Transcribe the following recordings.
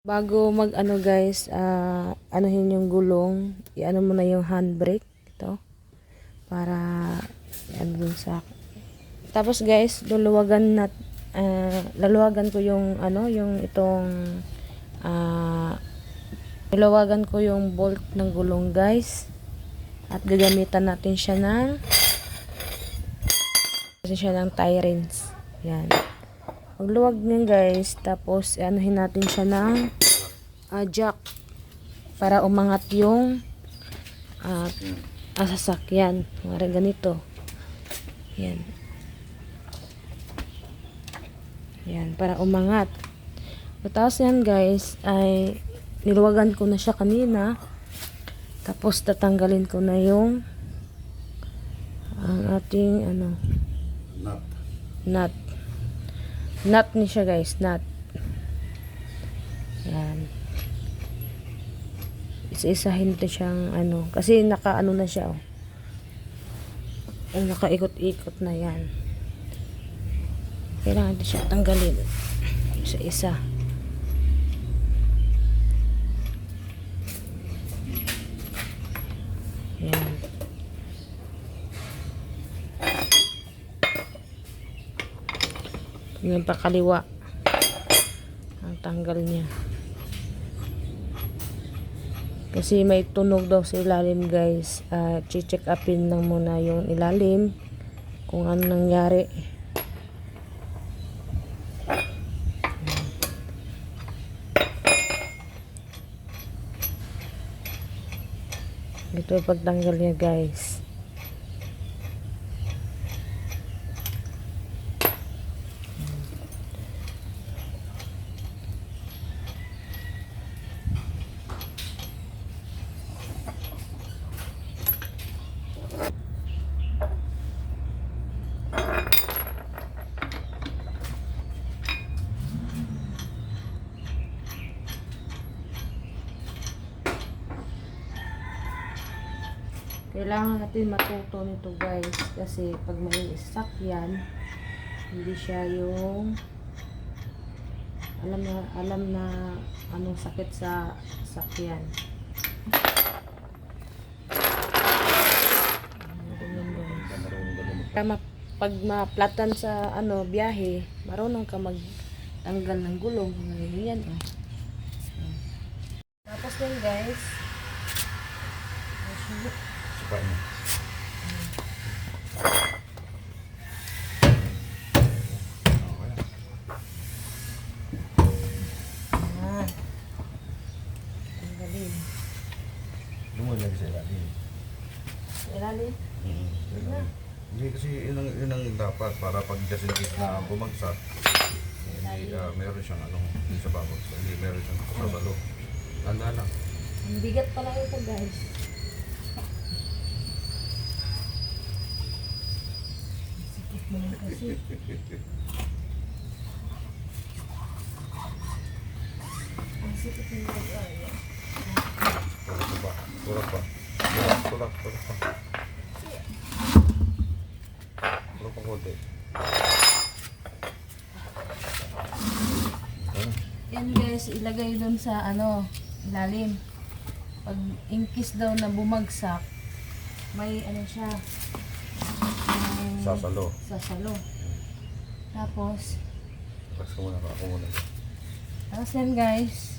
Bago mag ano guys, anuhin yung gulong, i-ano mo na yung handbrake ito para ano dun sa. Tapos guys, luluwagan ko yung ano, yung itong luluwagan ko yung bolt ng gulong guys. At gagamitan natin siya ng tie wrench. Yan. Magluwag niyan guys, tapos anuhin natin siya ng jack para umangat yung sasakyan. Mga ganito. Yan. Yan, para umangat. Tapos yan guys, ay niluwagan ko na siya kanina. Tapos tatanggalin ko na yung ang ating nut. Nut ni siya guys, nut. Yan. Isa-isahin ito siyang kasi naka-ano na siya nakaikot-ikot na yan. Kailangan din siya tanggalin isa-isa. Yan. Yung pakaliwa ang tanggal niya kasi may tunog daw sa ilalim guys. Check upin lang muna yung ilalim kung ano nangyari. Ito yung pagtanggal niya guys. Kailangan natin matuto nito guys kasi pag may sasakyan hindi siya yung alam na anong sakit sa sasakyan. Pag maplatan sa biyahe, marunong ka magtanggal ng gulong. Yan. Tapos din guys, Suka niya. tanggalin. Lumod lagi sa ilalim. Ilalim? Hindi kasi yun ang dapat para pag just in case na bumagsak, hindi meron siyang hindi sa babagsak, hindi meron siyang kasabalo. Tanda lang. Ang bigat pala ito guys. Sakit mo lang kasi. Ang sakit mo lang guys. Tulak pa. Tulak pa. Tulak pa. Tulak pa konti. Yan guys, ilagay dun sa ilalim. Pag in case daw na bumagsak, may siya. Sasalo. Tapos, Relax ka muna. Ako muna. tapos yan guys.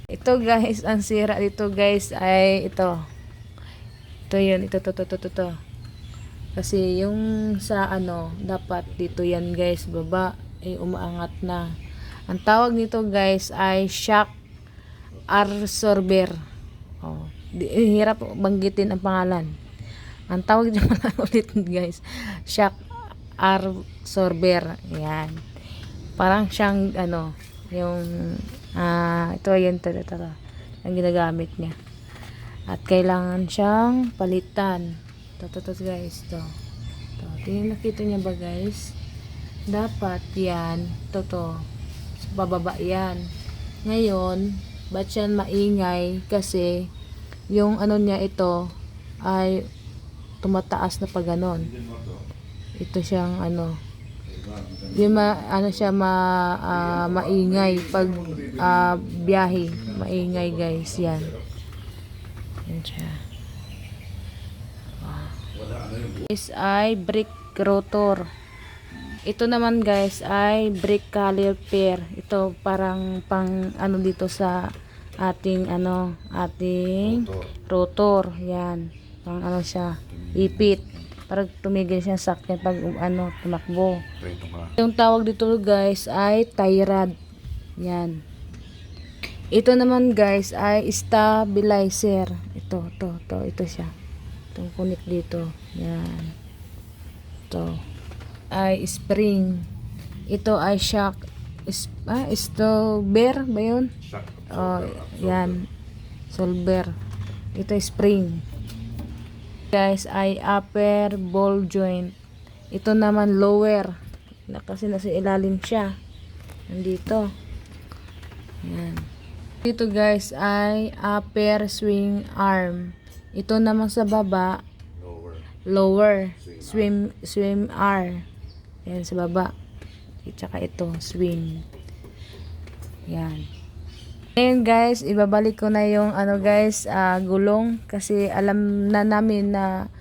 Ito guys, ang sira dito guys ay ito. Ito yun, ito. Kasi yung sa dapat dito yan guys, baba, ay umaangat na. Ang tawag nito guys ay shock absorber. Hirap banggitin ang pangalan. Ang tawag naman ulit guys, shock absorber. Yan. Parang siyang yung ito ang ginagamit niya. At kailangan siyang palitan. Ito guys, ito. Tingnan, nakita niya ba guys? Dapat yan, ito. Bababa yan. Ngayon, ba't yan maingay? Kasi, yung niya ito, ay tumataas na pa ganon. Ito siyang Yung ano siya maingay pag biyahe. Maingay guys, yan. Yan siya. This ay brake rotor. Ito naman guys ay brake caliper. Ito parang pang ano dito sa ating ating rotor. Yan. Pang ano siya, ipit. Para tumigil siya sa sakyan pag tumakbo. Yung tawag dito guys ay tie rod. Yan. Ito naman guys ay stabilizer. Ito siya. Itong kunik dito. Yan. Ito ay spring. Ito ay shock. Solver ba yun? Oh, yan. Solver. Ito ay spring. Guys ay upper ball joint. Ito naman lower. Kasi nasa ilalim siya. Nandito. Yan. Dito guys ay upper swing arm. Ito naman sa baba lower swim arm. Yan sa baba. At saka ito swing. Yan. Ngayon guys, ibabalik ko na yung gulong kasi alam na namin na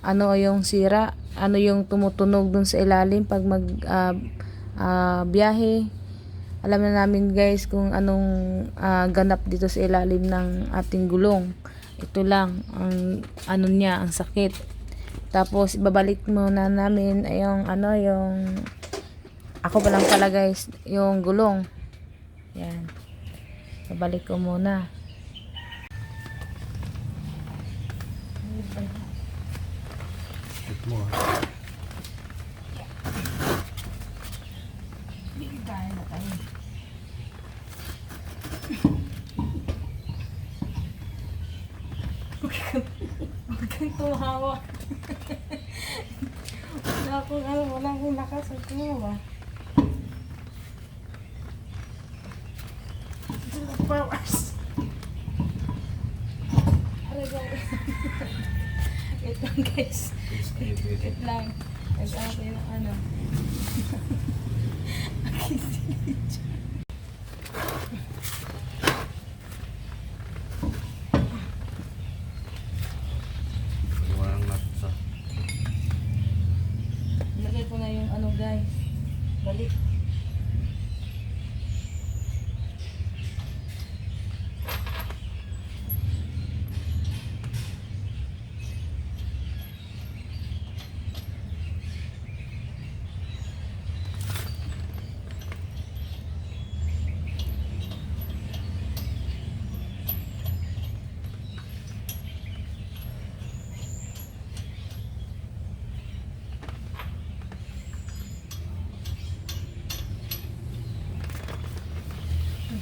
ano yung sira, ano yung tumutunog dun sa ilalim pag biyahe. Alam na namin guys kung anong ganap dito sa ilalim ng ating gulong. Ito lang ang ang sakit. Tapos ibabalik muna namin yung ako pa lang pala guys, yung gulong. Yan. Babalik ko muna. Huwag kang tumawa. Wala akong lakas at tumawa. Powers. Wait lang guys. Wait lang. Nag-ako yung Lagay ko na yung guys. Balik.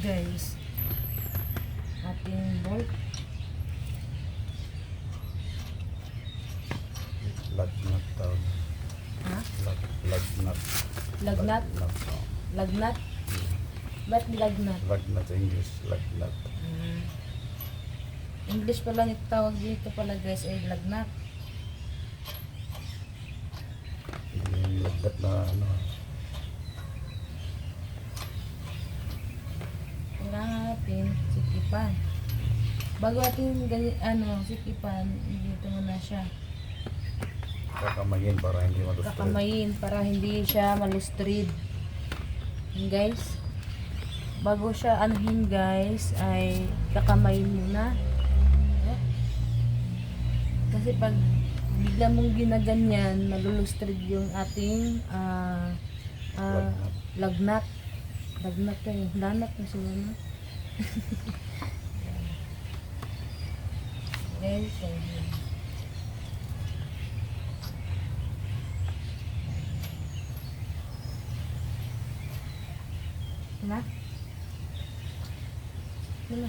Guys, ating bolt Lug nut daw. Lug nut. lagnat. Lagnat? Ba't lagnat? Lug nut English. Lug nut. English pala nito tawag dito pala guys ay lagnat. Yung lagnat na Kailangan natin sikipan. Bago natin sikipan, dito muna siya. kakamayin para hindi malustrid. Kakamayin para hindi siya malustrid. Guys, bago siya anuhin guys, ay kakamayin muna. Kasi pag bigla mong ginaganyan, malulustrid yung ating lagnat. Lagnat kayo. Lanat na sila na. Okay. Na? Wala.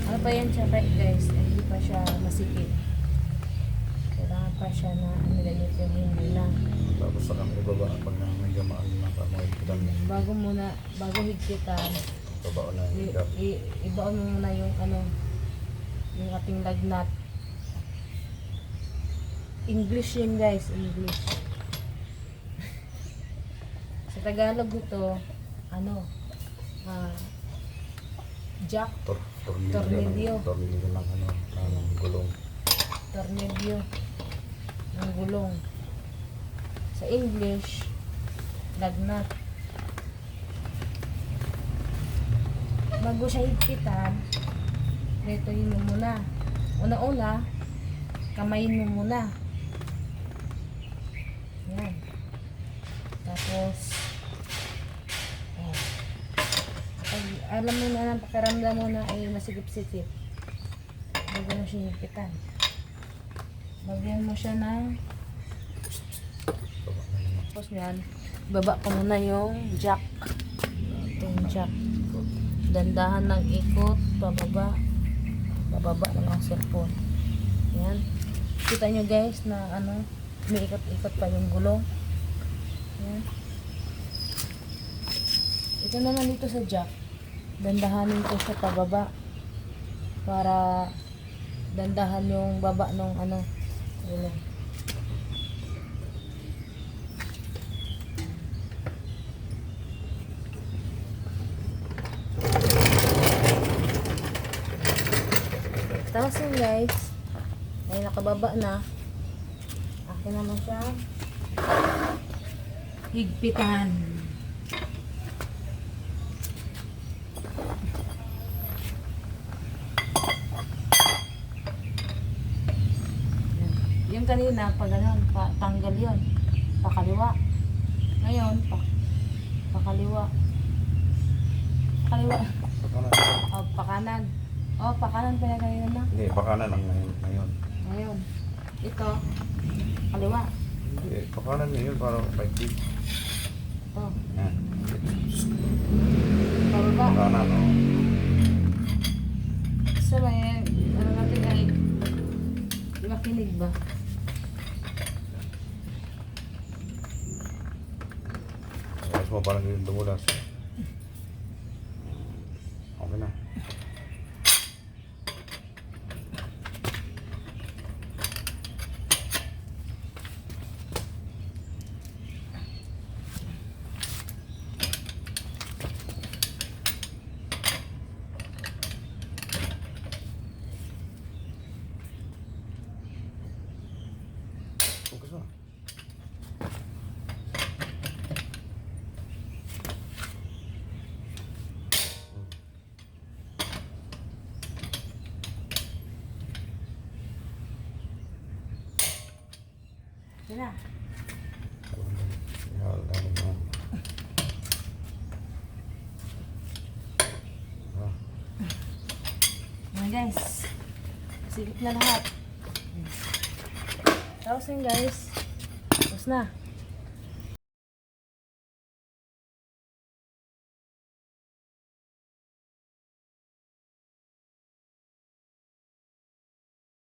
Ano pa yan siya guys? Hindi pa siya masikip. Kailangan pa siya na ano ganito yung hindi na. Tapos sa kami ibaba pag medyo maano na pa mga higpitan mo. Bago higpitan, Babao na yung higap. ibaon mo muna yung ano, yung ating lagnat. English yun guys, English. Sa Tagalog ito, ano, jack, Tornilyo. Tornilyo ng ano, ng gulong. tornilyo ng gulong. Sa English, lagnat. Bago siya higpitan, ito yun mo muna. Una-una, kamayin mo muna. Yan. Tapos, pag alam mo na ng pakiramdam mo na ay masigip-sigip, bago mo siya higpitan. Lagyan mo siya ng tapos yan, baba ko muna yung jack. Ito yung jack. Dandahan ng ikot, pababa. Bababa na lang cellphone. Yan. Kita nyo guys na ano, may ikot-ikot pa yung gulong. Yan. Ito naman dito sa jack. Dandahanin ko siya pababa. Para dandahan yung baba ng ano, gulong. Tapos yun guys, ay nakababa na. Akin naman siya higpitan. Yung kanina, pag ganun, tanggal yun. Pakaliwa. Ngayon, pakaliwa. Pakaliwa. Oh, pakanan. Oh, pakanan pa na kanina na. Hindi, pakanan ang ngayon. Ngayon. Ito, kaliwa. Hindi, pakanan ngayon para 5 feet. Ito, Yan. pababa. Pakanan, o. So, may, ano natin ay, di makinig ba? Ayos mo parang yung dumulas. Okay na. Focus na. Sina? Ayan guys. Sigit na lahat. Tapos yun guys. Tapos na.